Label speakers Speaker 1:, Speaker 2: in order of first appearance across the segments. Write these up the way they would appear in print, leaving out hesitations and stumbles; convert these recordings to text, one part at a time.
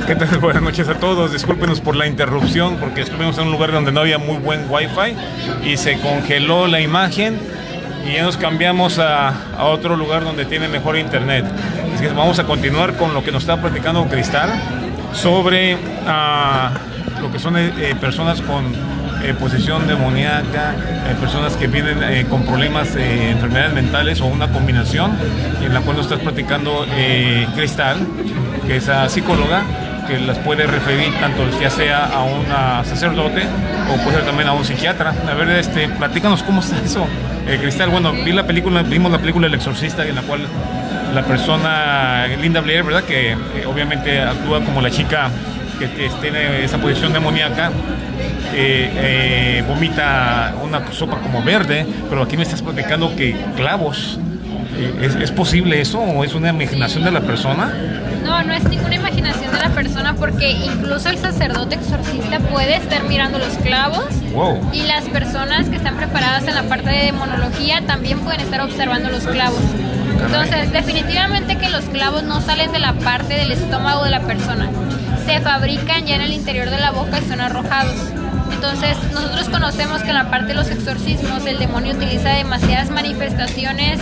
Speaker 1: ¿Qué tal? Buenas noches a todos. Discúlpenos por la interrupción porque estuvimos en un lugar donde no había muy buen wifi y se congeló la imagen y ya nos cambiamos a otro lugar donde tiene mejor internet. Así que vamos a continuar con lo que nos está platicando Cristal sobre lo que son personas con posesión demoníaca, personas que vienen con problemas, enfermedades mentales o una combinación, en la cual nos estás platicando Cristal, que es psicóloga, que las puede referir tanto ya sea a un sacerdote o puede ser también a un psiquiatra. A ver, platícanos cómo está eso, Cristal. Bueno, vimos la película El Exorcista, en la cual la persona, Linda Blair, ¿verdad? Que obviamente actúa como la chica que tiene esa posición demoníaca, que vomita una sopa como verde, pero aquí me estás platicando que clavos. ¿Es posible eso o es una imaginación de la persona?
Speaker 2: No, no es ninguna imaginación de la persona, porque incluso el sacerdote exorcista puede estar mirando los clavos.
Speaker 1: Wow.
Speaker 2: Y las personas que están preparadas en la parte de demonología también pueden estar observando los clavos. Entonces, definitivamente que los clavos no salen de la parte del estómago de la persona, se fabrican ya en el interior de la boca y son arrojados. Entonces, nosotros conocemos que en la parte de los exorcismos el demonio utiliza demasiadas manifestaciones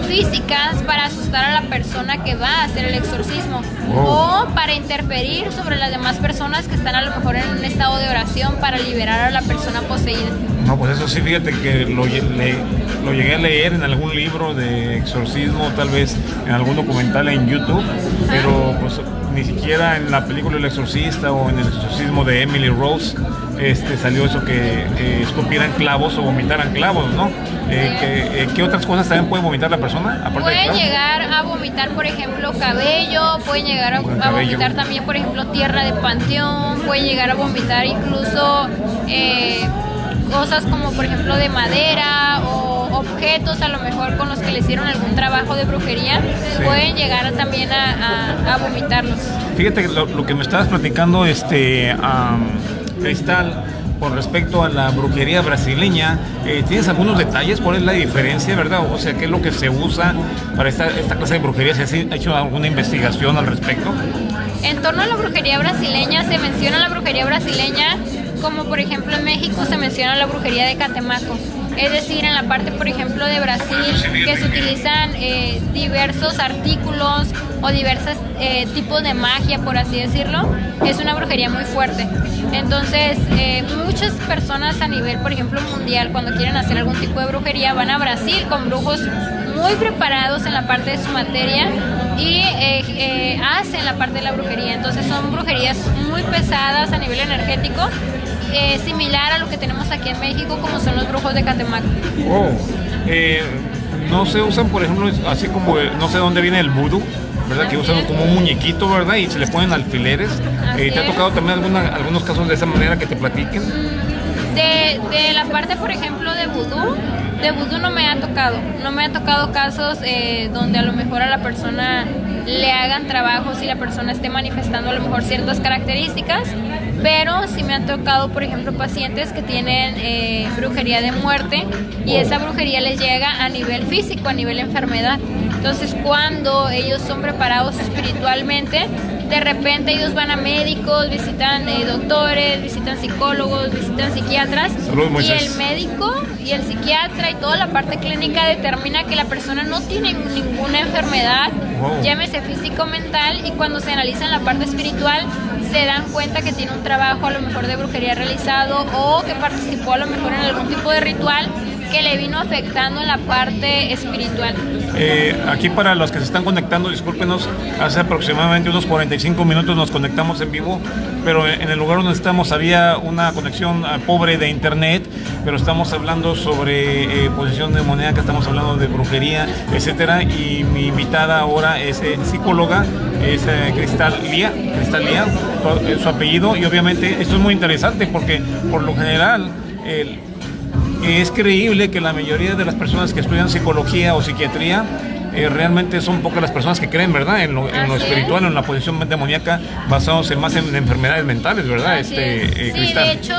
Speaker 2: físicas para asustar a la persona que va a hacer el exorcismo, o para interferir sobre las demás personas que están a lo mejor en un estado de oración para liberar a la persona poseída.
Speaker 1: No, pues eso sí, fíjate que lo llegué a leer en algún libro de exorcismo, tal vez en algún documental en YouTube, pero pues ni siquiera en la película El Exorcista o en El Exorcismo de Emily Rose salió eso, que escupieran clavos o vomitaran clavos, ¿no? ¿Qué otras cosas también puede vomitar la persona?
Speaker 2: Pueden llegar a vomitar, por ejemplo, cabello, pueden llegar a vomitar también, por ejemplo, tierra de panteón, pueden llegar a vomitar incluso cosas como, por ejemplo, de madera o objetos a lo mejor con los que le hicieron algún trabajo de brujería, sí. Pueden llegar también a vomitarlos.
Speaker 1: Fíjate que lo que me estabas platicando, Cristal, con respecto a la brujería brasileña, ¿tienes algunos detalles? ¿Cuál es la diferencia, verdad? O sea, ¿qué es lo que se usa para esta clase de brujería? ¿Se ha hecho alguna investigación al respecto?
Speaker 2: En torno a la brujería brasileña, se menciona la brujería brasileña como, por ejemplo, en México se menciona la brujería de Catemaco. Es decir, en la parte, por ejemplo, de Brasil, que se utilizan diversos artículos o diversos tipos de magia, por así decirlo, es una brujería muy fuerte. Entonces, muchas personas a nivel, por ejemplo, mundial, cuando quieren hacer algún tipo de brujería, van a Brasil con brujos muy preparados en la parte de su materia y hacen la parte de la brujería. Entonces, son brujerías muy pesadas a nivel energético, similar a lo que tenemos aquí en México, como son los brujos de Catemaco.
Speaker 1: No se usan, por ejemplo, así como, no sé dónde viene el vudú, ¿verdad? Que usan como un muñequito, ¿verdad? Y se le ponen alfileres. ¿Te ha tocado también algunos casos de esa manera que te platiquen?
Speaker 2: De la parte, por ejemplo, de vudú no me ha tocado. No me ha tocado casos donde a lo mejor a la persona le hagan trabajos y la persona esté manifestando a lo mejor ciertas características, pero sí me han tocado, por ejemplo, pacientes que tienen brujería de muerte y esa brujería les llega a nivel físico, a nivel enfermedad. Entonces, cuando ellos son preparados espiritualmente, de repente ellos van a médicos, visitan doctores, visitan psicólogos, visitan psiquiatras, y el médico y el psiquiatra y toda la parte clínica determina que la persona no tiene ninguna enfermedad, llámese físico o mental, y cuando se analiza en la parte espiritual se dan cuenta que tiene un trabajo a lo mejor de brujería realizado o que participó a lo mejor en algún tipo de ritual que le vino afectando en la parte espiritual.
Speaker 1: Aquí para los que se están conectando, discúlpenos, hace aproximadamente unos 45 minutos nos conectamos en vivo, pero en el lugar donde estamos había una conexión pobre de internet, pero estamos hablando sobre posesión demoníaca, estamos hablando de brujería, etcétera, y mi invitada ahora es psicóloga, es Cristal Lía, su apellido, y obviamente esto es muy interesante porque por lo general es creíble que la mayoría de las personas que estudian psicología o psiquiatría realmente son pocas las personas que creen, ¿verdad? En lo espiritual, en la posición demoníaca, basados más en enfermedades mentales, ¿verdad?
Speaker 2: Sí, de hecho,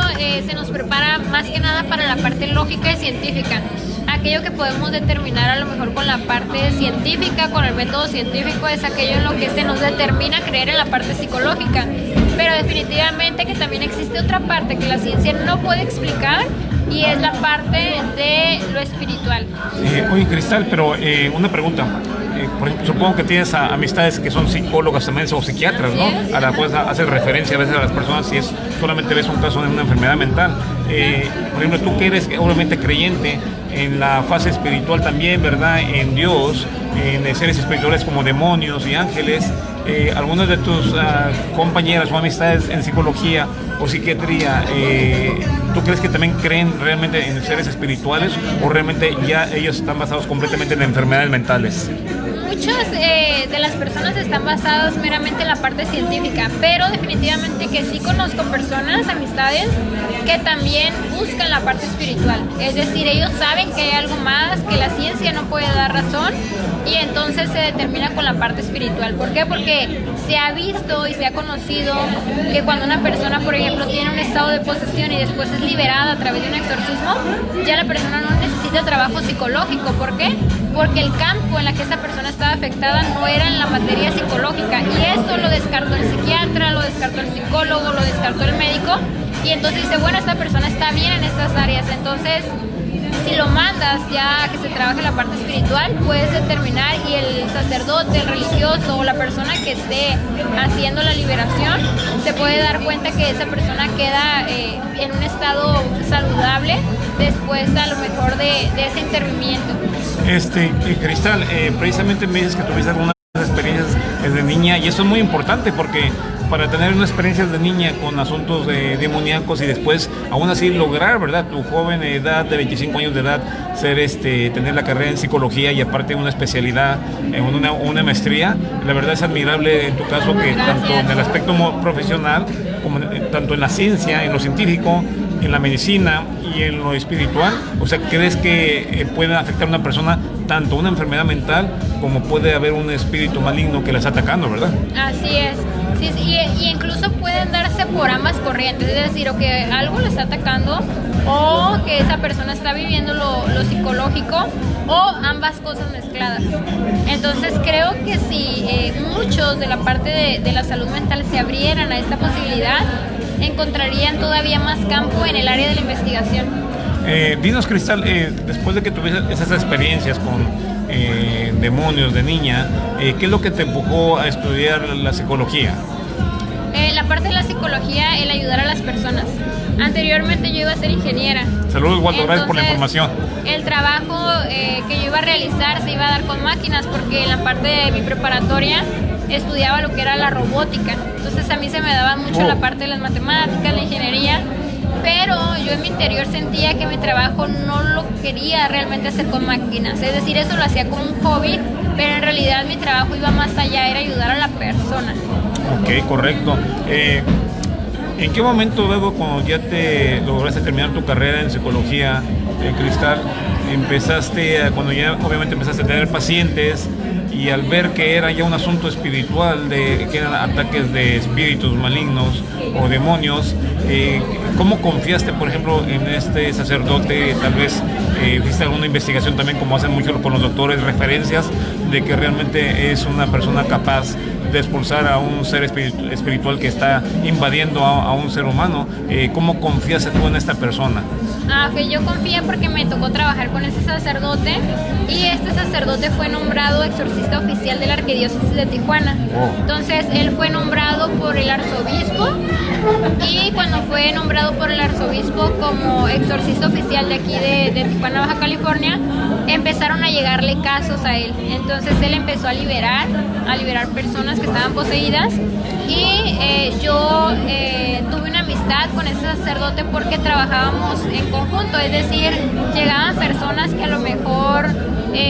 Speaker 2: se nos prepara más que nada para la parte lógica y científica. ¿A aquello que podemos determinar a lo mejor con la parte científica, con el método científico, es aquello en lo que se nos determina creer en la parte psicológica. Pero definitivamente que también existe otra parte que la ciencia no puede explicar, y es la parte de lo espiritual.
Speaker 1: Oye, Cristal, pero una pregunta. Por ejemplo, supongo que tienes amistades que son psicólogas también o psiquiatras, ¿no? A la cual haces referencia a veces a las personas si es solamente ves un caso de una enfermedad mental. Por ejemplo, tú que eres obviamente creyente en la fase espiritual también, ¿verdad? En Dios, en seres espirituales como demonios y ángeles. Algunas de tus compañeras o amistades en psicología o psiquiatría, ¿tú crees que también creen realmente en seres espirituales o realmente ya ellos están basados completamente en enfermedades mentales?
Speaker 2: Muchas de las personas están basadas meramente en la parte científica, pero definitivamente que sí conozco personas, amistades, que también buscan la parte espiritual. Es decir, ellos saben que hay algo más, que la ciencia no puede dar razón, y entonces se determina con la parte espiritual. ¿Por qué? Porque se ha visto y se ha conocido que cuando una persona, por ejemplo, tiene un estado de posesión y después es liberada a través de un exorcismo, ya la persona no necesita trabajo psicológico. ¿Por qué? Porque el campo en la que esa persona estaba afectada no era en la materia psicológica, y eso lo descartó el psiquiatra, lo descartó el psicólogo, lo descartó el médico, y entonces dice, bueno, esta persona está bien en estas áreas. Entonces, si lo mandas ya a que se trabaje la parte espiritual, puedes determinar, y el sacerdote, el religioso o la persona que esté haciendo la liberación se puede dar cuenta que esa persona queda en un estado saludable después a lo mejor de ese intervimiento.
Speaker 1: Cristal, precisamente me dices que tuviste algunas experiencias desde niña, y eso es muy importante porque para tener unas experiencias de niña con asuntos demoníacos y después aún así lograr, ¿verdad?, tu joven edad de 25 años de edad, tener la carrera en psicología y aparte una especialidad, una maestría, la verdad es admirable en tu caso que tanto en el aspecto profesional como tanto en la ciencia, en lo científico, en la medicina y en lo espiritual, o sea, ¿crees que puede afectar a una persona tanto una enfermedad mental como puede haber un espíritu maligno que la está atacando, ¿verdad?
Speaker 2: Así es. Sí, y incluso pueden darse por ambas corrientes, es decir, o que algo le está atacando o que esa persona está viviendo lo psicológico, o ambas cosas mezcladas. Entonces creo que si muchos de la parte de la salud mental se abrieran a esta posibilidad, encontrarían todavía más campo en el área de la investigación.
Speaker 1: Dinos, Cristal, después de que tuviste esas experiencias con demonios de niña, ¿qué es lo que te empujó a estudiar la psicología?
Speaker 2: La parte de la psicología, el ayudar a las personas. Anteriormente yo iba a ser ingeniera.
Speaker 1: Saludos, Waldo, gracias por la información.
Speaker 2: El trabajo que yo iba a realizar se iba a dar con máquinas, porque en la parte de mi preparatoria estudiaba lo que era la robótica. Entonces a mí se me daba mucho la parte de las matemáticas, la ingeniería, pero yo en mi interior sentía que mi trabajo no lo quería realmente hacer con máquinas. Es decir, eso lo hacía como un hobby, pero en realidad mi trabajo iba más allá, era ayudar a la persona. Ok,
Speaker 1: correcto. ¿En qué momento, luego, cuando ya te lograste terminar tu carrera en psicología, Cristal, cuando ya obviamente empezaste a tener pacientes y al ver que era ya un asunto espiritual, que eran ataques de espíritus malignos o demonios, ¿cómo confiaste, por ejemplo, en este sacerdote? Tal vez hiciste alguna investigación también, como hacen mucho con los doctores, referencias de que realmente es una persona capaz de expulsar a un ser espiritual que está invadiendo a un ser humano. ¿Cómo confiaste tú en esta persona?
Speaker 2: Okay, yo confié porque me tocó trabajar con ese sacerdote, y este sacerdote fue nombrado exorcista oficial de la Arquidiócesis de Tijuana. Entonces él fue nombrado por el arzobispo, y cuando fue nombrado por el arzobispo como exorcista oficial de aquí de Tijuana, Baja California, empezaron a llegarle casos a él. Entonces él empezó a liberar personas que estaban poseídas, y yo tuve una amistad con ese sacerdote porque trabajábamos en conjunto, es decir, llegaban personas que a lo mejor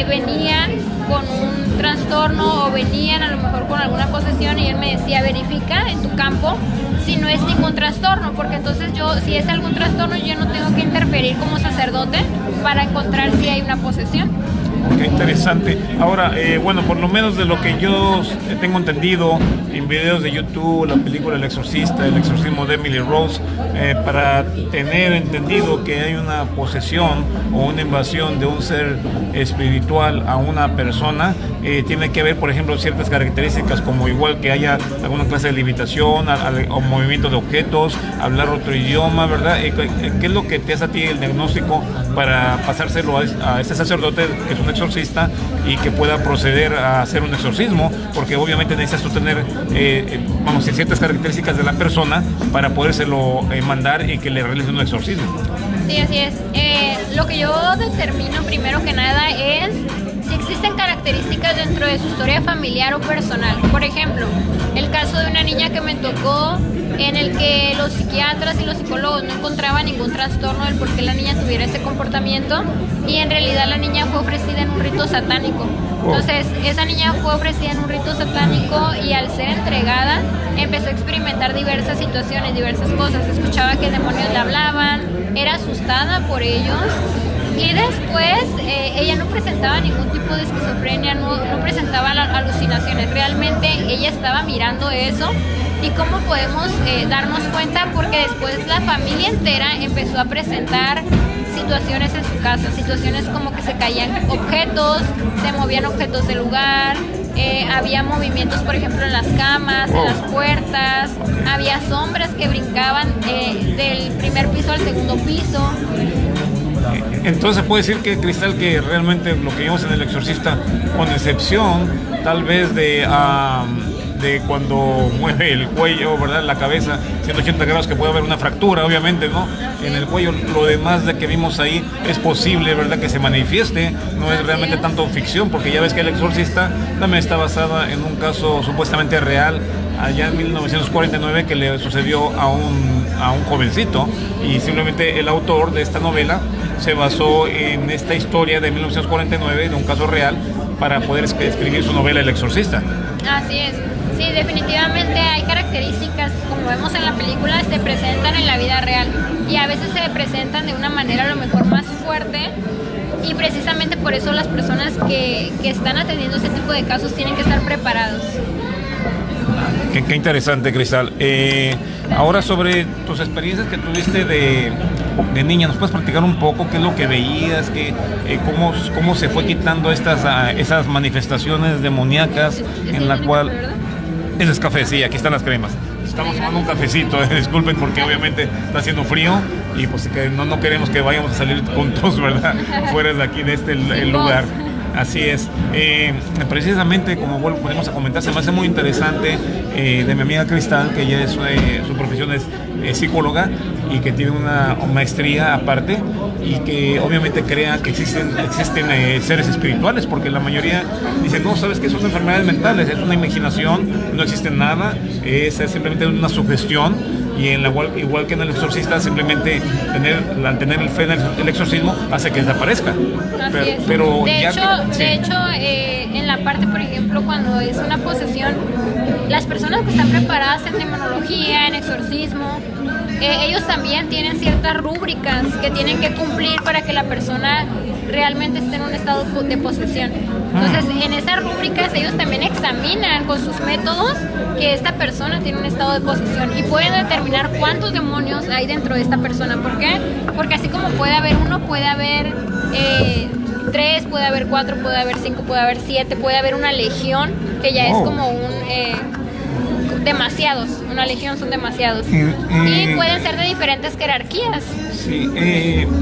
Speaker 2: venían con un trastorno o venían a lo mejor con alguna posesión, y él me decía, verifica en tu campo si no es ningún trastorno, porque entonces si es algún trastorno, yo no tengo que interferir como sacerdote para encontrar si hay una posesión.
Speaker 1: Qué interesante. Ahora, bueno, por lo menos de lo que yo tengo entendido en videos de YouTube, la película El Exorcista, el exorcismo de Emily Rose, para tener entendido que hay una posesión o una invasión de un ser espiritual a una persona, tiene que haber, por ejemplo, ciertas características como igual que haya alguna clase de limitación, o movimiento de objetos, hablar otro idioma, ¿verdad? ¿Qué es lo que te hace a ti el diagnóstico para pasárselo a este sacerdote que es un exorcista y que pueda proceder a hacer un exorcismo? Porque obviamente necesitas tú tener, ciertas características de la persona para podérselo mandar y que le realice un exorcismo.
Speaker 2: Sí, así es. Lo que yo determino primero que nada es si existen características dentro de su historia familiar o personal. Por ejemplo, el caso de una niña que me tocó en el que los psiquiatras y los psicólogos no encontraban ningún trastorno del por qué la niña tuviera ese comportamiento, y en realidad la niña fue ofrecida en un rito satánico. Entonces, esa niña fue ofrecida en un rito satánico y al ser entregada empezó a experimentar diversas situaciones, diversas cosas. Escuchaba que demonios le hablaban, era asustada por ellos. Y después ella no presentaba ningún tipo de esquizofrenia, no presentaba alucinaciones. Realmente ella estaba mirando eso. ¿Y cómo podemos darnos cuenta? Porque después la familia entera empezó a presentar situaciones en su casa, situaciones como que se caían objetos, se movían objetos del lugar, había movimientos, por ejemplo, en las camas, en las puertas, había sombras que brincaban del primer piso al segundo piso.
Speaker 1: Entonces puede decir que, Cristal, que realmente lo que vimos en El Exorcista, con excepción tal vez de cuando mueve el cuello, ¿verdad? La cabeza, 180 grados, que puede haber una fractura, obviamente, ¿no? En el cuello, lo demás de que vimos ahí es posible, ¿verdad? Que se manifieste, no es realmente tanto ficción, porque ya ves que El Exorcista también está basada en un caso supuestamente real, allá en 1949, que le sucedió a un jovencito, y simplemente el autor de esta novela se basó en esta historia de 1949, de un caso real, para poder escribir su novela El Exorcista.
Speaker 2: Así es. Sí, definitivamente hay características, como vemos en la película, se presentan en la vida real y a veces se presentan de una manera a lo mejor más fuerte, y precisamente por eso las personas que están atendiendo ese tipo de casos tienen que estar preparados.
Speaker 1: Qué interesante, Cristal. Ahora, sobre tus experiencias que tuviste de niña, ¿nos puedes platicar un poco qué es lo que veías, cómo se fue quitando esas manifestaciones demoníacas en la cual... Ese es café, sí, aquí están las cremas. Estamos tomando un cafecito, disculpen, porque obviamente está haciendo frío y pues que no queremos que vayamos a salir con tos, ¿verdad? Fuera de aquí, de este lugar. Así es. Precisamente, como volvemos a comentar, se me hace muy interesante de mi amiga Cristal, que ella su profesión es psicóloga y que tiene una maestría aparte, y que obviamente crea que existen seres espirituales, porque la mayoría dicen, no, sabes que son enfermedades mentales, es una imaginación, no existe nada, es simplemente una sugestión. Y igual que en El Exorcista, simplemente tener el fe en el exorcismo hace que desaparezca. Pero
Speaker 2: de hecho, en la parte, por ejemplo, cuando es una posesión, las personas que están preparadas en demonología, en exorcismo, ellos también tienen ciertas rúbricas que tienen que cumplir para que la persona realmente esté en un estado de posesión. Entonces, en esas rúbricas ellos también examinan con sus métodos que esta persona tiene un estado de posesión y pueden determinar cuántos demonios hay dentro de esta persona. ¿Por qué? Porque así como puede haber uno, puede haber 3, puede haber 4, puede haber 5, puede haber 7, puede haber una legión, que ya es como demasiados, una legión son demasiados, y pueden ser de diferentes jerarquías.
Speaker 1: Sí,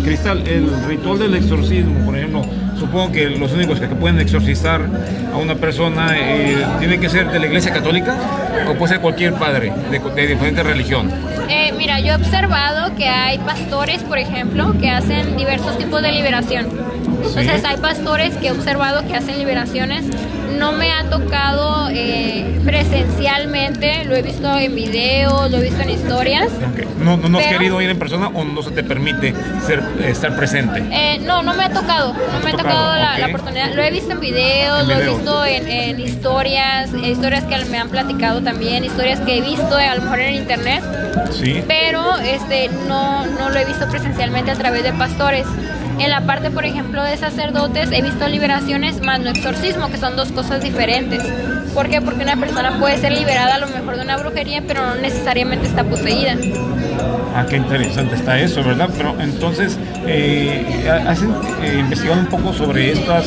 Speaker 1: Cristal, el ritual del exorcismo, por ejemplo, supongo que los únicos que pueden exorcizar a una persona tienen que ser de la Iglesia Católica, o puede ser cualquier padre de diferente religión.
Speaker 2: Mira, yo he observado que hay pastores, por ejemplo, que hacen diversos tipos de liberación. Entonces hay pastores que he observado que hacen liberaciones. No me ha tocado presencialmente, lo he visto en videos, lo he visto en historias.
Speaker 1: Okay. ¿No has querido ir en persona o no se te permite estar presente?
Speaker 2: No me ha tocado, la oportunidad. Lo he visto en videos, lo he visto en historias que me han platicado también, historias que he visto a lo mejor en internet.
Speaker 1: Sí.
Speaker 2: Pero no lo he visto presencialmente a través de pastores. En la parte, por ejemplo, de sacerdotes, he visto liberaciones más no exorcismo, que son dos cosas diferentes. ¿Por qué? Porque una persona puede ser liberada a lo mejor de una brujería, pero no necesariamente está poseída.
Speaker 1: Ah, qué interesante está eso, ¿verdad? Pero entonces, ¿has investigado un poco sobre estas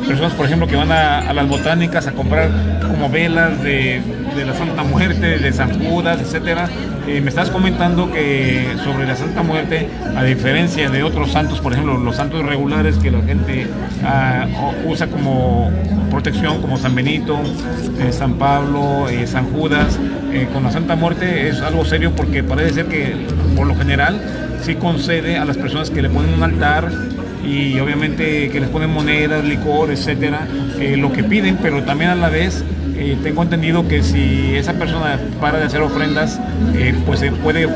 Speaker 1: personas, por ejemplo, que van a las botánicas a comprar como velas de la Santa Muerte, de San Judas, etcétera? Me estás comentando que sobre la Santa Muerte, a diferencia de otros santos, por ejemplo, los santos regulares que la gente usa como protección, como San Benito, San Pablo, San Judas, con la Santa Muerte es algo serio, porque parece ser que por lo general sí concede a las personas que le ponen un altar y obviamente que les ponen monedas, licor, etcétera, lo que piden, pero también a la vez tengo entendido que si esa persona para de hacer ofrendas, pues se puede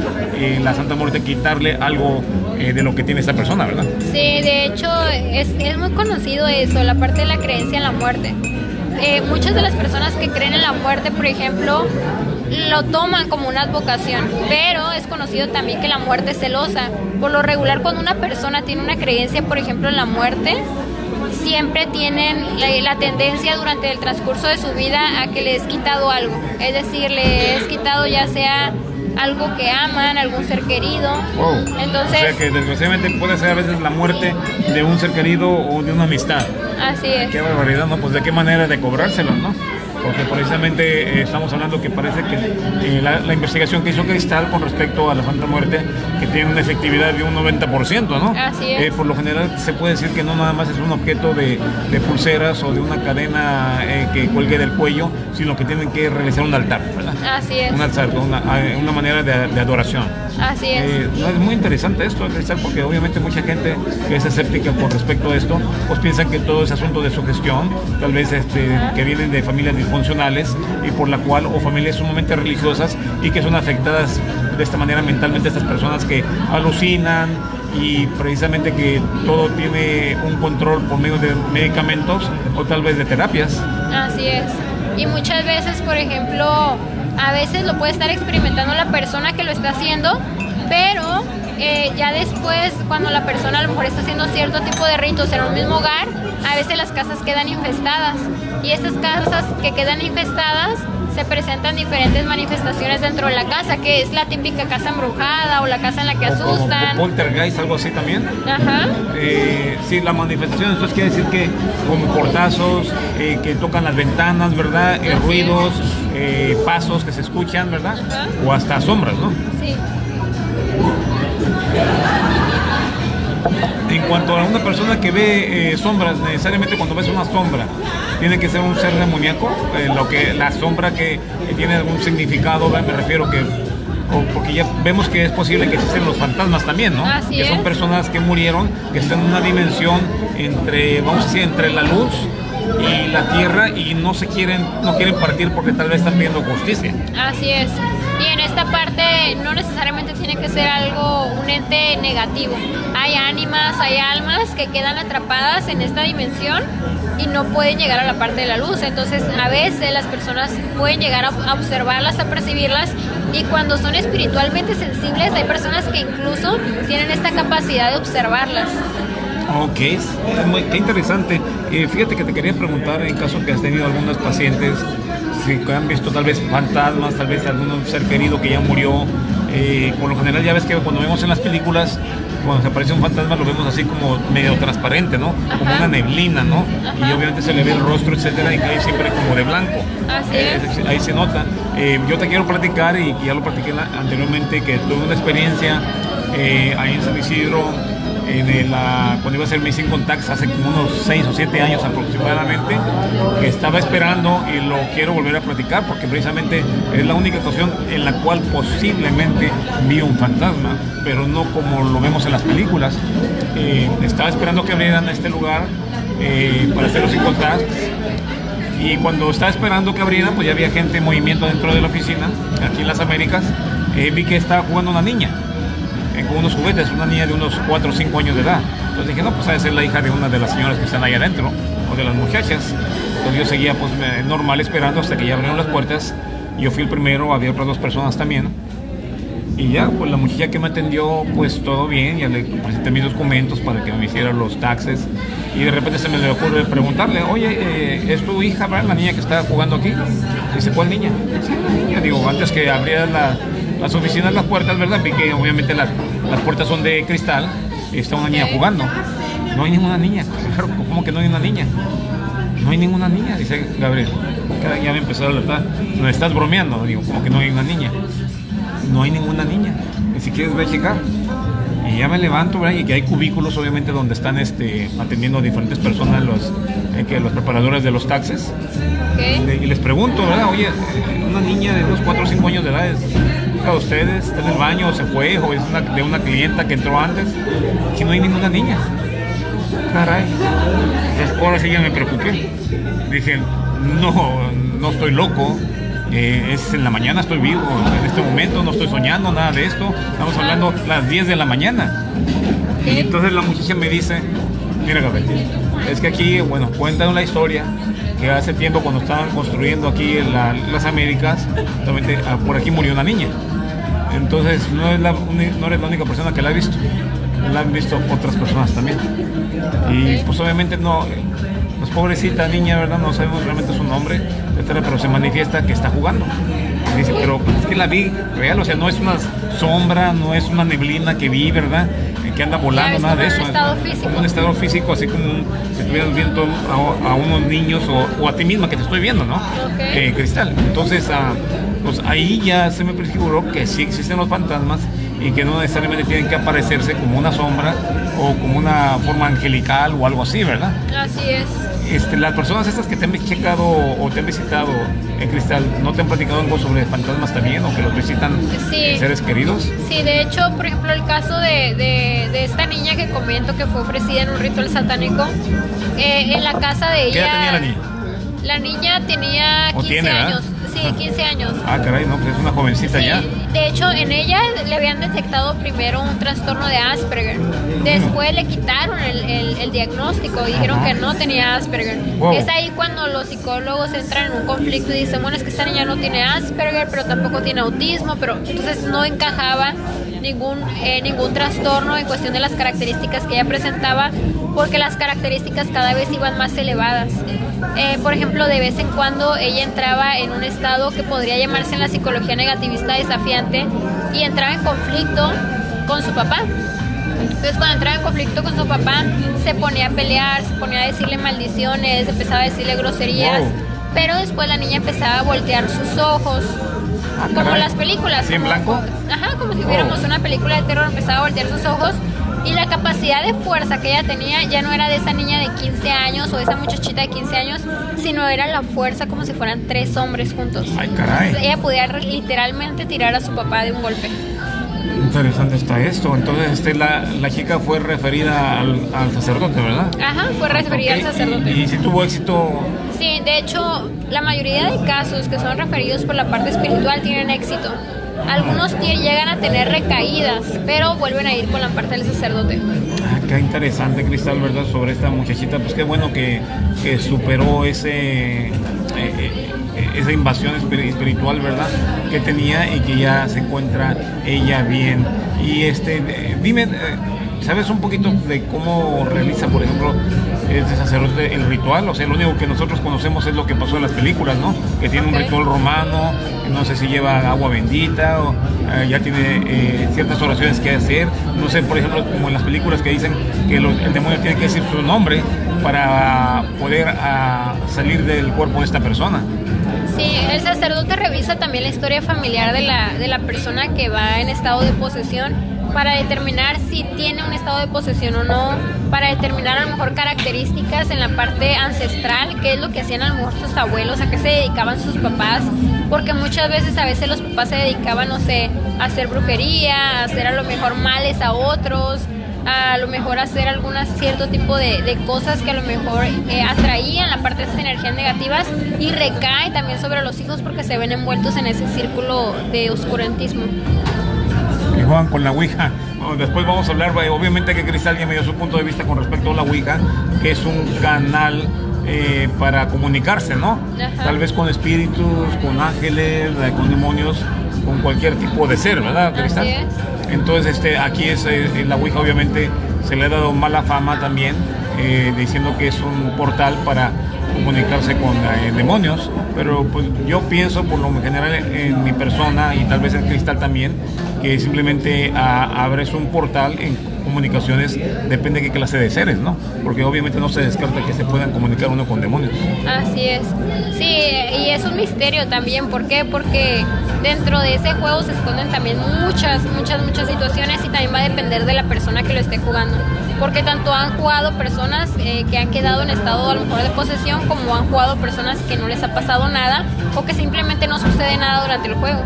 Speaker 1: la Santa Muerte quitarle algo de lo que tiene esa persona, ¿verdad?
Speaker 2: Sí, de hecho es muy conocido eso, la parte de la creencia en la muerte. Muchas de las personas que creen en la muerte, por ejemplo, lo toman como una advocación, pero es conocido también que la muerte es celosa. Por lo regular, cuando una persona tiene una creencia, por ejemplo, en la muerte, siempre tienen la tendencia durante el transcurso de su vida a que les es quitado algo. Es decir, les es quitado ya sea algo que aman, algún ser querido.
Speaker 1: Wow.
Speaker 2: Entonces,
Speaker 1: o sea que desgraciadamente puede ser a veces la muerte de un ser querido o de una amistad.
Speaker 2: Así es.
Speaker 1: Qué barbaridad, ¿no? Pues de qué manera de cobrárselo, ¿no? Porque precisamente estamos hablando que parece que la investigación que hizo Cristal con respecto a la Santa Muerte, que tiene una efectividad de un 90%, ¿no?
Speaker 2: Así es.
Speaker 1: Por lo general se puede decir que no nada más es un objeto de pulseras o de una cadena que cuelgue del cuello, sino que tienen que realizar un altar, ¿verdad?
Speaker 2: Así es.
Speaker 1: Un altar, una manera de adoración.
Speaker 2: Así es.
Speaker 1: No, es muy interesante esto, Cristal, porque obviamente mucha gente que es escéptica con respecto a esto, pues piensan que todo es asunto de sugestión, tal vez que vienen de familias disfuncionales y por la cual, o familias sumamente religiosas y que son afectadas de esta manera mentalmente estas personas que alucinan y precisamente que todo tiene un control por medio de medicamentos o tal vez de terapias.
Speaker 2: Así es. Y muchas veces, por ejemplo, a veces lo puede estar experimentando la persona que lo está haciendo, pero ya después, cuando la persona a lo mejor está haciendo cierto tipo de ritos en un mismo hogar, a veces las casas quedan infestadas. Y estas casas que quedan infestadas, se presentan diferentes manifestaciones dentro de la casa, que es la típica casa embrujada o la casa en la que asustan.
Speaker 1: Como poltergeist, algo así también.
Speaker 2: Ajá.
Speaker 1: Sí, la manifestación, entonces quiere decir que como portazos, que tocan las ventanas, ¿verdad? Ruidos, pasos que se escuchan, ¿verdad?
Speaker 2: Ajá.
Speaker 1: O hasta sombras, ¿no?
Speaker 2: Sí.
Speaker 1: En cuanto a una persona que ve sombras, necesariamente cuando ves una sombra, tiene que ser un ser demoníaco, la sombra que tiene algún significado, me refiero porque ya vemos que es posible que existen los fantasmas también, ¿no?
Speaker 2: Así
Speaker 1: que son
Speaker 2: es.
Speaker 1: personas que murieron, que están en una dimensión vamos a decir, entre la luz y la tierra y no quieren partir porque tal vez están pidiendo justicia.
Speaker 2: Así es. Y en esta parte no necesariamente tiene que ser un ente negativo. Hay ánimas, hay almas que quedan atrapadas en esta dimensión y no pueden llegar a la parte de la luz. Entonces, a veces las personas pueden llegar a observarlas, a percibirlas, y cuando son espiritualmente sensibles, hay personas que incluso tienen esta capacidad de observarlas.
Speaker 1: Ok, qué interesante. Fíjate que te quería preguntar, en caso que has tenido algunos pacientes, si han visto tal vez fantasmas, tal vez algún ser querido que ya murió. Por lo general ya ves que cuando vemos en las películas, cuando se aparece un fantasma lo vemos así como medio transparente, ¿no? Como una neblina, ¿no?
Speaker 2: Ajá.
Speaker 1: Y obviamente se le ve el rostro, etcétera, y cae siempre como de blanco.
Speaker 2: Así es.
Speaker 1: Ahí se nota. Yo te quiero platicar, y ya lo platiqué anteriormente, que tuve una experiencia ahí en San Isidro, cuando iba a hacer Missing Contacts hace como unos 6 o 7 años aproximadamente, que estaba esperando y lo quiero volver a platicar porque precisamente es la única ocasión en la cual posiblemente vi un fantasma, pero no como lo vemos en las películas. Estaba esperando que abrieran este lugar para hacer los Missing Contacts, y cuando estaba esperando que abrieran, pues ya había gente en movimiento dentro de la oficina, aquí en las Américas. Vi que estaba jugando una niña con unos juguetes, una niña de unos 4 o 5 años de edad. Entonces dije, no, pues ha de ser la hija de una de las señoras que están ahí adentro, o de las muchachas. Entonces yo seguía pues normal esperando hasta que ya abrieron las puertas. Yo fui el primero, había otras 2 personas también. Y ya, pues la muchacha que me atendió, pues todo bien, ya le presenté mis documentos para que me hiciera los taxes. Y de repente se me le ocurre preguntarle, oye, ¿es tu hija, verdad, la niña que está jugando aquí? Dice, ¿cuál niña? Sí, la niña. Digo, antes que abriera las oficinas, las puertas, ¿verdad? Vi que obviamente las puertas son de cristal y está una niña jugando. No hay ninguna niña. Claro, ¿cómo que no hay una niña? No hay ninguna niña, dice Gabriel. Ya me empezó a alertar. ¿No estás bromeando? Digo, ¿cómo que no hay una niña? No hay ninguna niña. Ni siquiera voy a checar. Y ya me levanto, ¿verdad? Y que hay cubículos, obviamente, donde están atendiendo a diferentes personas, los preparadores de los taxes. Y les pregunto, ¿verdad? Oye, una niña de unos 4 o 5 años de edad, ¿es hija de ustedes? ¿Está en el baño o se fue? ¿O es de una clienta que entró antes? Que no hay ninguna niña. Caray. Entonces, ahora sí ya me preocupé. Dije, no estoy loco. Es en la mañana, estoy vivo en este momento, no estoy soñando nada de esto. Estamos hablando las 10 de la mañana. Y entonces la muchacha me dice, mira, Gabriel, es que aquí, bueno, cuentan la historia que hace tiempo cuando estaban construyendo aquí las Américas, realmente por aquí murió una niña. Entonces no eres la única persona que la ha visto, la han visto otras personas también. Y pues obviamente no, pues pobrecita niña, ¿verdad? No sabemos realmente su nombre, etcétera, pero se manifiesta que está jugando. Y dice, pero es que la vi real, o sea, no es una sombra, no es una neblina que vi, ¿verdad? Que anda volando, nada de eso. Como un estado físico, así como si estuvieras viendo a unos niños o a ti misma que te estoy viendo, ¿no? Cristal. Entonces, pues ahí ya se me prefiguró que sí existen los fantasmas y que no necesariamente tienen que aparecerse como una sombra o como una forma angelical o algo así, ¿verdad?
Speaker 2: Así es.
Speaker 1: Las personas estas que te han checado o te han visitado en Cristal, ¿no te han platicado algo sobre fantasmas también o que los visitan seres queridos?
Speaker 2: Sí, de hecho, por ejemplo, el caso de esta niña que comento que fue ofrecida en un ritual satánico, en la casa de ella...
Speaker 1: ¿Qué edad tenía la niña?
Speaker 2: La niña tenía 15 años. Sí, 15 años.
Speaker 1: Ah, caray, no, pues es una jovencita ya.
Speaker 2: De hecho, en ella le habían detectado primero un trastorno de Asperger. Después le quitaron el diagnóstico y dijeron que no tenía Asperger. Wow. Es ahí cuando los psicólogos entran en un conflicto y dicen, bueno, es que esta niña no tiene Asperger, pero tampoco tiene autismo, pero entonces no encajaba ningún trastorno en cuestión de las características que ella presentaba, porque las características cada vez iban más elevadas. Por ejemplo, de vez en cuando ella entraba en un estado que podría llamarse en la psicología negativista desafiante y entraba en conflicto con su papá. Entonces, cuando entraba en conflicto con su papá, se ponía a pelear, se ponía a decirle maldiciones, empezaba a decirle groserías, pero después la niña empezaba a voltear sus ojos, como las películas.
Speaker 1: ¿Sí, en blanco?
Speaker 2: Ajá, como si viéramos una película de terror, empezaba a voltear sus ojos. Y la capacidad de fuerza que ella tenía ya no era de esa niña de 15 años o de esa muchachita de 15 años, sino era la fuerza como si fueran 3 hombres juntos.
Speaker 1: Ay, caray.
Speaker 2: Entonces, ella podía literalmente tirar a su papá de un golpe.
Speaker 1: Interesante está esto. Entonces la chica fue referida al sacerdote, ¿verdad?
Speaker 2: Ajá, fue referida al sacerdote.
Speaker 1: ¿Y si tuvo éxito?
Speaker 2: Sí, de hecho, la mayoría de casos que son referidos por la parte espiritual tienen éxito. Algunos llegan a tener recaídas, pero vuelven a ir con la parte del sacerdote.
Speaker 1: Ah, qué interesante, Cristal, ¿verdad? Sobre esta muchachita, pues qué bueno que superó esa invasión espiritual, ¿verdad? Que tenía y que ya se encuentra ella bien. Y dime, ¿sabes un poquito de cómo realiza, por ejemplo, este sacerdote el ritual? O sea, lo único que nosotros conocemos es lo que pasó en las películas, ¿no? Que tiene un ritual romano, no sé si lleva agua bendita o ya tiene ciertas oraciones que hacer. No sé, por ejemplo, como en las películas que dicen que el demonio tiene que decir su nombre para poder salir del cuerpo de esta persona.
Speaker 2: Sí, el sacerdote revisa también la historia familiar de la persona que va en estado de posesión, para determinar si tiene un estado de posesión o no, para determinar a lo mejor características en la parte ancestral, qué es lo que hacían a lo mejor sus abuelos, a qué se dedicaban sus papás, porque muchas veces a veces los papás se dedicaban, no sé, a hacer brujería, a hacer a lo mejor males a otros, a lo mejor hacer algún cierto tipo de cosas que a lo mejor atraían la parte de esas energías negativas y recae también sobre los hijos porque se ven envueltos en ese círculo de oscurantismo.
Speaker 1: Y juegan con la Ouija. Bueno, después vamos a hablar, obviamente que Cristal ya me dio su punto de vista con respecto a la Ouija, que es un canal para comunicarse, ¿no?
Speaker 2: Ajá.
Speaker 1: Tal vez con espíritus, con ángeles, con demonios, con cualquier tipo de ser, ¿verdad, Cristal?
Speaker 2: Así es.
Speaker 1: Entonces, aquí en la Ouija obviamente se le ha dado mala fama también, diciendo que es un portal para comunicarse con demonios, pero pues yo pienso por lo general en mi persona y tal vez en Cristal también, que simplemente abres un portal en comunicaciones, depende de qué clase de seres, ¿no? Porque obviamente no se descarta que se puedan comunicar uno con demonios.
Speaker 2: Así es. Sí, y es un misterio también. ¿Por qué? Porque dentro de ese juego se esconden también muchas situaciones y también va a depender de la persona que lo esté jugando. Porque tanto han jugado personas que han quedado en estado a lo mejor de posesión, como han jugado personas que no les ha pasado nada o que simplemente no sucede nada durante el juego.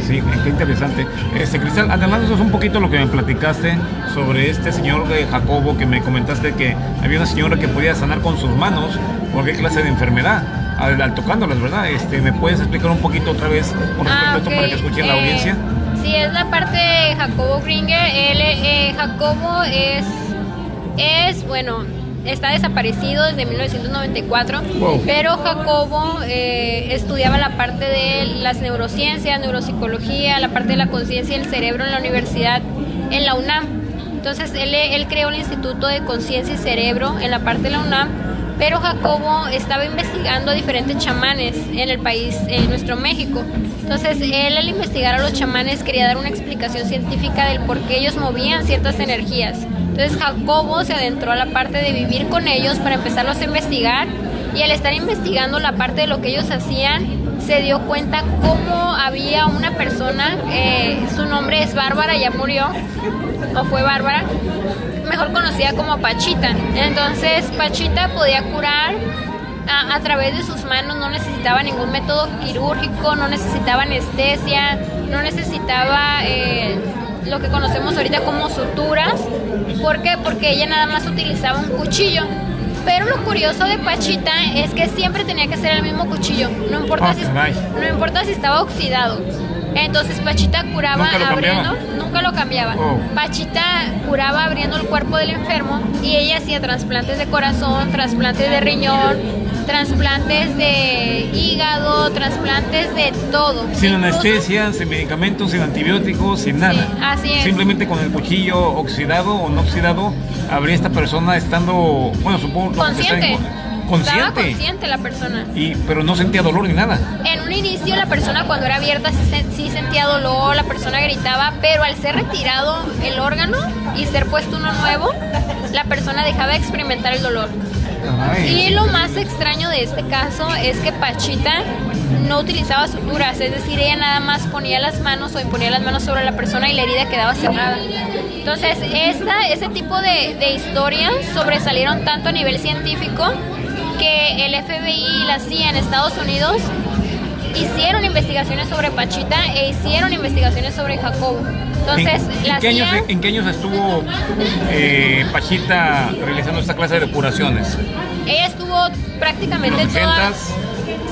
Speaker 1: Sí, qué interesante. Cristal, adelántanos un poquito lo que me platicaste sobre este señor de Jacobo, que me comentaste que había una señora que podía sanar con sus manos cualquier clase de enfermedad al tocándolas, ¿verdad? ¿Me puedes explicar un poquito otra vez con respecto a esto para que escuchen la audiencia?
Speaker 2: Sí, es la parte de Jacobo Gringer. Jacobo bueno, está desaparecido desde 1994,
Speaker 1: wow.
Speaker 2: Pero Jacobo estudiaba la parte de las neurociencias, neuropsicología, la parte de la conciencia y el cerebro en la universidad, en la UNAM. Entonces él creó el Instituto de Conciencia y Cerebro en la parte de la UNAM, pero Jacobo estaba investigando a diferentes chamanes en el país, en nuestro México. Entonces él, al investigar a los chamanes, quería dar una explicación científica del por qué ellos movían ciertas energías. Entonces Jacobo se adentró a la parte de vivir con ellos para empezarlos a investigar, y al estar investigando la parte de lo que ellos hacían, se dio cuenta cómo había una persona, su nombre es Bárbara, ya murió, o fue Bárbara, mejor conocida como Pachita. Entonces Pachita podía curar a través de sus manos, no necesitaba ningún método quirúrgico, no necesitaba anestesia, no necesitaba lo que conocemos ahorita como suturas. ¿Por qué? Porque ella nada más utilizaba un cuchillo. Pero lo curioso de Pachita es que siempre tenía que ser el mismo cuchillo, no importa si estaba oxidado. Entonces Pachita curaba abriendo, nunca lo cambiaba. Pachita curaba abriendo el cuerpo del enfermo, y ella hacía trasplantes de corazón, trasplantes de riñón, trasplantes de hígado, trasplantes de todo.
Speaker 1: Sin anestesia, sin medicamentos, sin antibióticos, sin nada.
Speaker 2: Sí, así es.
Speaker 1: Simplemente con el cuchillo oxidado o no oxidado, habría esta persona estando, bueno, supongo...
Speaker 2: Consciente.
Speaker 1: Consciente.
Speaker 2: Estaba consciente la persona.
Speaker 1: Pero no sentía dolor ni nada.
Speaker 2: En un inicio la persona, cuando era abierta, sí sentía dolor, la persona gritaba, pero al ser retirado el órgano y ser puesto uno nuevo, la persona dejaba de experimentar el dolor.
Speaker 1: Ay.
Speaker 2: Y lo más extraño de este caso es que Pachita no utilizaba suturas, es decir, ella nada más ponía las manos o imponía las manos sobre la persona y la herida quedaba cerrada. Entonces, ese tipo de historias sobresalieron tanto a nivel científico que el FBI y la CIA en Estados Unidos hicieron investigaciones sobre Pachita e hicieron investigaciones sobre Jacobo. Entonces,
Speaker 1: ¿En qué años estuvo Pachita realizando esta clase de curaciones?
Speaker 2: Ella estuvo prácticamente toda...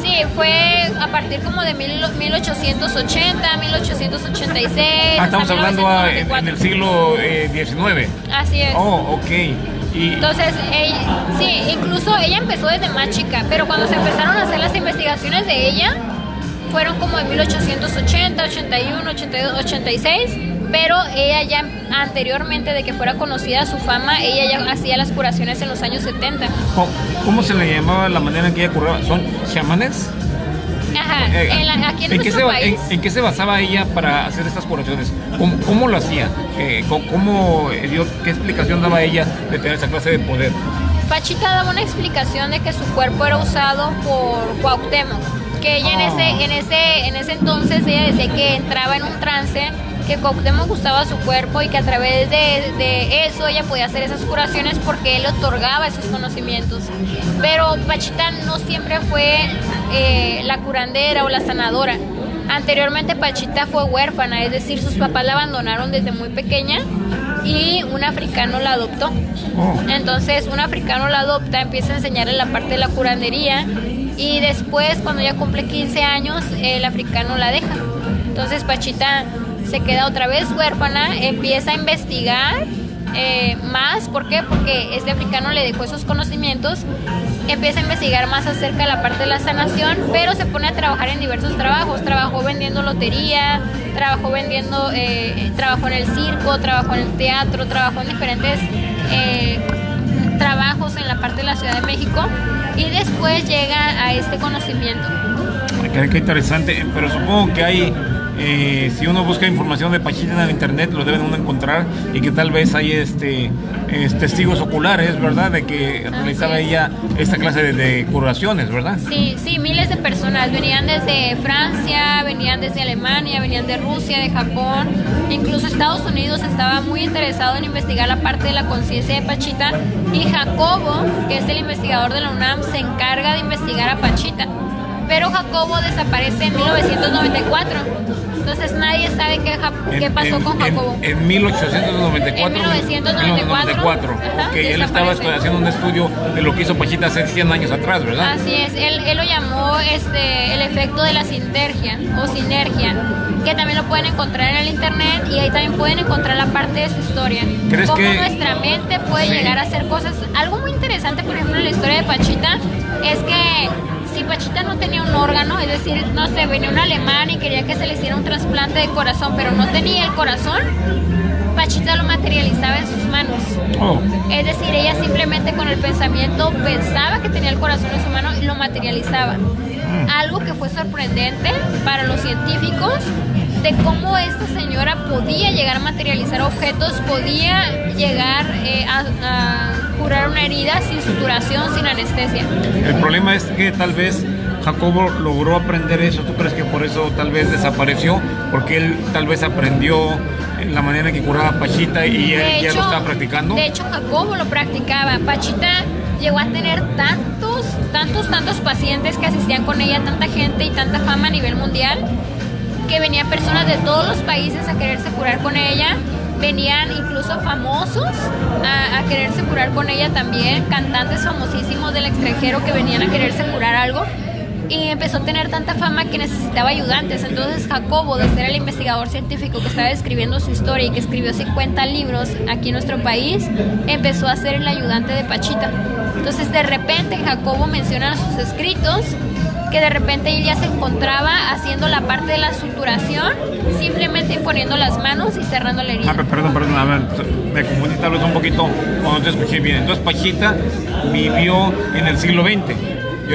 Speaker 2: Sí, fue a partir como de 1880, 1886.
Speaker 1: Estamos hablando en el siglo XIX.
Speaker 2: Así es.
Speaker 1: Oh, ok.
Speaker 2: Entonces, sí, incluso ella empezó desde más chica, pero cuando se empezaron a hacer las investigaciones de ella, fueron como en 1880, 81, 82, 86, pero ella ya anteriormente de que fuera conocida su fama, ella ya hacía las curaciones en los años 70.
Speaker 1: ¿Cómo se le llamaba la manera en que ella curaba? ¿Son chamanes?
Speaker 2: Ajá, aquí en nuestro país.
Speaker 1: ¿En qué se basaba ella para hacer estas curaciones? ¿Cómo lo hacía? ¿Qué explicación daba ella de tener esa clase de poder?
Speaker 2: Pachita daba una explicación de que su cuerpo era usado por Cuauhtémoc, que ella en ese entonces ella decía que entraba en un trance, que Cuauhtémoc gustaba su cuerpo y que a través de eso ella podía hacer esas curaciones porque él otorgaba esos conocimientos. Pero Pachita no siempre fue la curandera o la sanadora. Anteriormente Pachita fue huérfana, es decir, sus papás la abandonaron desde muy pequeña y un africano la adoptó. Entonces un africano la adopta, empieza a enseñarle la parte de la curandería, y después, cuando ya cumple 15 años, el africano la deja. Entonces Pachita se queda otra vez huérfana, empieza a investigar más. ¿Por qué? Porque este africano le dejó esos conocimientos, empieza a investigar más acerca de la parte de la sanación, pero se pone a trabajar en diversos trabajos. Trabajó vendiendo lotería, trabajó trabajó en el circo, trabajó en el teatro, trabajó en diferentes trabajos en la parte de la Ciudad de México, y después llega a este conocimiento.
Speaker 1: Qué interesante, pero supongo que hay, si uno busca información de Pachita en el internet, lo deben uno encontrar, y que tal vez hay testigos oculares, ¿verdad? De que realizaba ella esta clase de curaciones, ¿verdad?
Speaker 2: Sí, miles de personas venían desde Francia, venían desde Alemania, venían de Rusia, de Japón, incluso Estados Unidos estaba muy interesado en investigar la parte de la conciencia de Pachita, y Jacobo, que es el investigador de la UNAM, se encarga de investigar a Pachita. Pero Jacobo desaparece en 1994. Entonces nadie sabe qué pasó con Jacobo.
Speaker 1: En 1894.
Speaker 2: En 1994.
Speaker 1: Ajá, ok, él estaba haciendo un estudio de lo que hizo Pachita hace 100 años atrás, ¿verdad?
Speaker 2: Así es, él lo llamó el efecto de la sinergia o sinergia, que también lo pueden encontrar en el internet, y ahí también pueden encontrar la parte de su historia.
Speaker 1: ¿Crees
Speaker 2: cómo
Speaker 1: que
Speaker 2: nuestra mente puede llegar a hacer cosas? Algo muy interesante, por ejemplo, en la historia de Pachita, es que si Pachita no tenía un órgano, es decir, no sé, venía un alemán y quería que se le hiciera un trasplante de corazón, pero no tenía el corazón, Pachita lo materializaba en sus manos.
Speaker 1: Oh.
Speaker 2: Es decir, ella simplemente con el pensamiento pensaba que tenía el corazón en su mano y lo materializaba. Algo que fue sorprendente para los científicos, de cómo esta señora podía llegar a materializar objetos, podía llegar a curar una herida sin suturación, sin anestesia.
Speaker 1: El problema es que tal vez Jacobo logró aprender eso. ¿Tú crees que por eso tal vez desapareció? Porque él tal vez aprendió la manera en que curaba Pachita y él ya lo estaba practicando.
Speaker 2: De hecho, Jacobo lo practicaba. Pachita llegó a tener tantos pacientes que asistían con ella, tanta gente y tanta fama a nivel mundial, que venían personas de todos los países a quererse curar con ella. Venían incluso famosos a quererse curar con ella también, cantantes famosísimos del extranjero que venían a quererse curar algo, y empezó a tener tanta fama que necesitaba ayudantes. Entonces Jacobo, de ser el investigador científico que estaba escribiendo su historia y que escribió 50 libros aquí en nuestro país, empezó a ser el ayudante de Pachita. Entonces de repente Jacobo menciona en sus escritos que de repente ella se encontraba haciendo la parte de la suturación, simplemente poniendo las manos y cerrando la herida.
Speaker 1: Perdón, a ver, me confundí tal vez un poquito cuando te escuché bien. Entonces Pachita vivió en el siglo XX.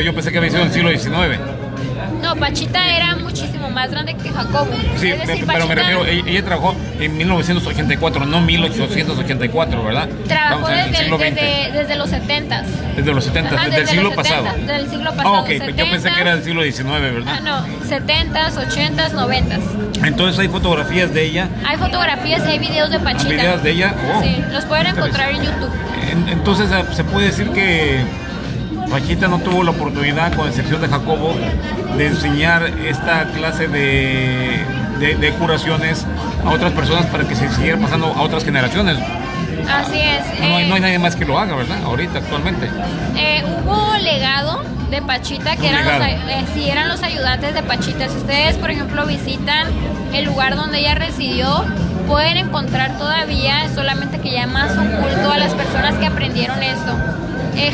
Speaker 1: Yo pensé que había sido en el siglo XIX.
Speaker 2: No, Pachita era muchísimo más grande que Jacobo.
Speaker 1: Sí,
Speaker 2: es decir,
Speaker 1: pero
Speaker 2: Pachita,
Speaker 1: me refiero, ella trabajó en 1984, no 1884, ¿verdad?
Speaker 2: Trabajó desde los 70s.
Speaker 1: Desde los 70s,
Speaker 2: Ajá,
Speaker 1: desde el siglo pasado.
Speaker 2: Del siglo pasado.
Speaker 1: Ok, 70s, yo pensé que era del siglo XIX, ¿verdad?
Speaker 2: No, 70s, 80s, 90s.
Speaker 1: Entonces hay fotografías de ella.
Speaker 2: Hay fotografías y hay videos de Pachita.
Speaker 1: ¿Videos de ella? Oh,
Speaker 2: sí, los pueden encontrar en YouTube.
Speaker 1: Entonces se puede decir que Pachita no tuvo la oportunidad, con excepción de Jacobo, de enseñar esta clase de curaciones a otras personas para que se siguiera pasando a otras generaciones.
Speaker 2: Así es.
Speaker 1: No hay nadie más que lo haga, ¿verdad? Ahorita, actualmente.
Speaker 2: Hubo legado de Pachita, que eran los ayudantes de Pachita. Si ustedes, por ejemplo, visitan el lugar donde ella residió, pueden encontrar todavía, solamente que ya más oculto, a las personas que aprendieron esto.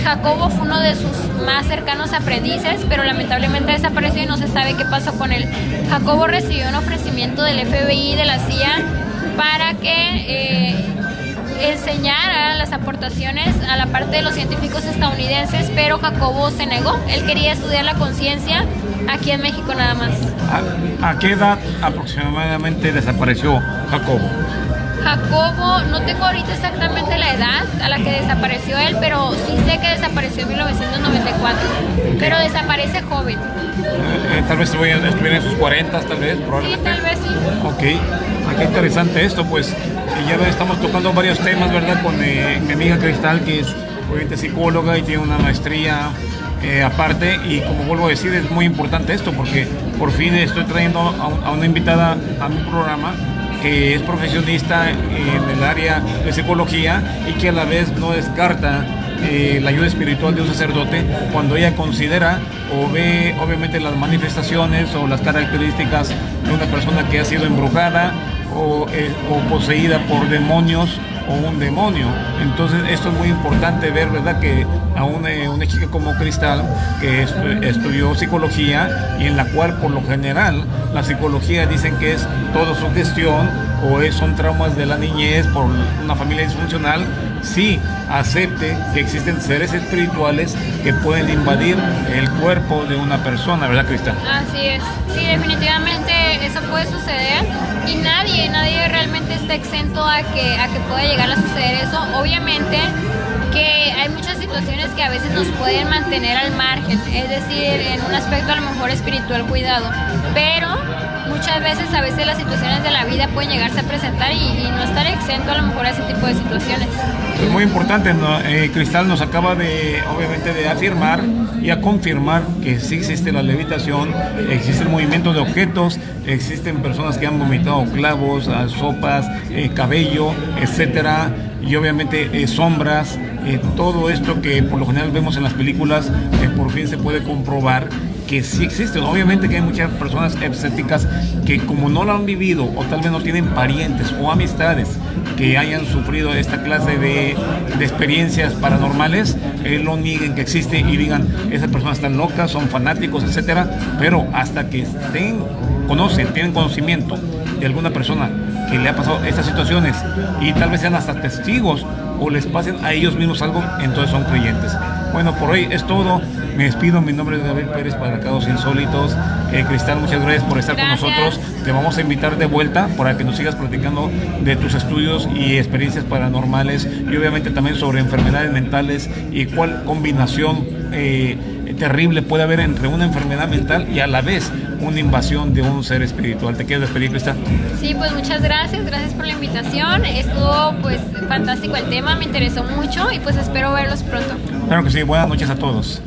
Speaker 2: Jacobo fue uno de sus más cercanos aprendices, pero lamentablemente desapareció y no se sabe qué pasó con él. Jacobo recibió un ofrecimiento del FBI, de la CIA, para que enseñara las aportaciones a la parte de los científicos estadounidenses, pero Jacobo se negó. Él quería estudiar la conciencia aquí en México nada más.
Speaker 1: ¿A qué edad aproximadamente desapareció Jacobo?
Speaker 2: Jacobo, no tengo ahorita exactamente la edad a la que desapareció él, pero sí sé que desapareció en 1994, pero desaparece joven.
Speaker 1: Tal vez estuviera en sus 40, tal vez, probablemente.
Speaker 2: Sí, tal vez sí.
Speaker 1: Ok, qué interesante esto, pues. Ya estamos tocando varios temas, ¿verdad? Con mi amiga Cristal, que es obviamente psicóloga y tiene una maestría aparte, y como vuelvo a decir, es muy importante esto, porque por fin estoy trayendo a una invitada a mi programa que es profesionista en el área de psicología y que a la vez no descarta la ayuda espiritual de un sacerdote cuando ella considera o ve obviamente las manifestaciones o las características de una persona que ha sido embrujada o poseída por demonios o un demonio. Entonces esto es muy importante ver, ¿verdad? Que a una chica como Cristal, que estudió psicología y en la cual por lo general la psicología dicen que es todo sugestión o son traumas de la niñez por una familia disfuncional, sí acepte que existen seres espirituales que pueden invadir el cuerpo de una persona, ¿verdad, Cristal?
Speaker 2: Así es, sí, definitivamente eso puede suceder y nadie realmente está exento a que pueda llegar a suceder eso. Obviamente que hay muchas situaciones que a veces nos pueden mantener al margen, es decir, en un aspecto a lo mejor espiritual cuidado, pero muchas veces las situaciones de la vida pueden llegarse a presentar y no estar exento a lo mejor a ese tipo de situaciones.
Speaker 1: Es muy importante, ¿no? Cristal nos acaba obviamente de afirmar y a confirmar que sí existe la levitación, existe el movimiento de objetos, existen personas que han vomitado clavos, sopas, cabello, etcétera, y obviamente sombras, todo esto que por lo general vemos en las películas, por fin se puede comprobar que sí existen. Obviamente que hay muchas personas escépticas que como no lo han vivido o tal vez no tienen parientes o amistades que hayan sufrido esta clase de experiencias paranormales, lo nieguen que existe y digan, esas personas están locas, son fanáticos, etcétera, pero hasta que tienen conocimiento de alguna persona que le ha pasado estas situaciones y tal vez sean hasta testigos o les pasen a ellos mismos algo, entonces son creyentes. Bueno, por hoy es todo. Me despido. Mi nombre es Gabriel Pérez para Casos Insólitos. Cristal, muchas gracias por estar con nosotros. Te vamos a invitar de vuelta para que nos sigas platicando de tus estudios y experiencias paranormales y obviamente también sobre enfermedades mentales y cuál combinación terrible puede haber entre una enfermedad mental y a la vez una invasión de un ser espiritual. ¿Te quieres despedir, Cristal?
Speaker 2: Sí, pues muchas gracias por la invitación. Estuvo pues fantástico el tema, me interesó mucho y pues espero verlos pronto.
Speaker 1: Claro que sí, buenas noches a todos.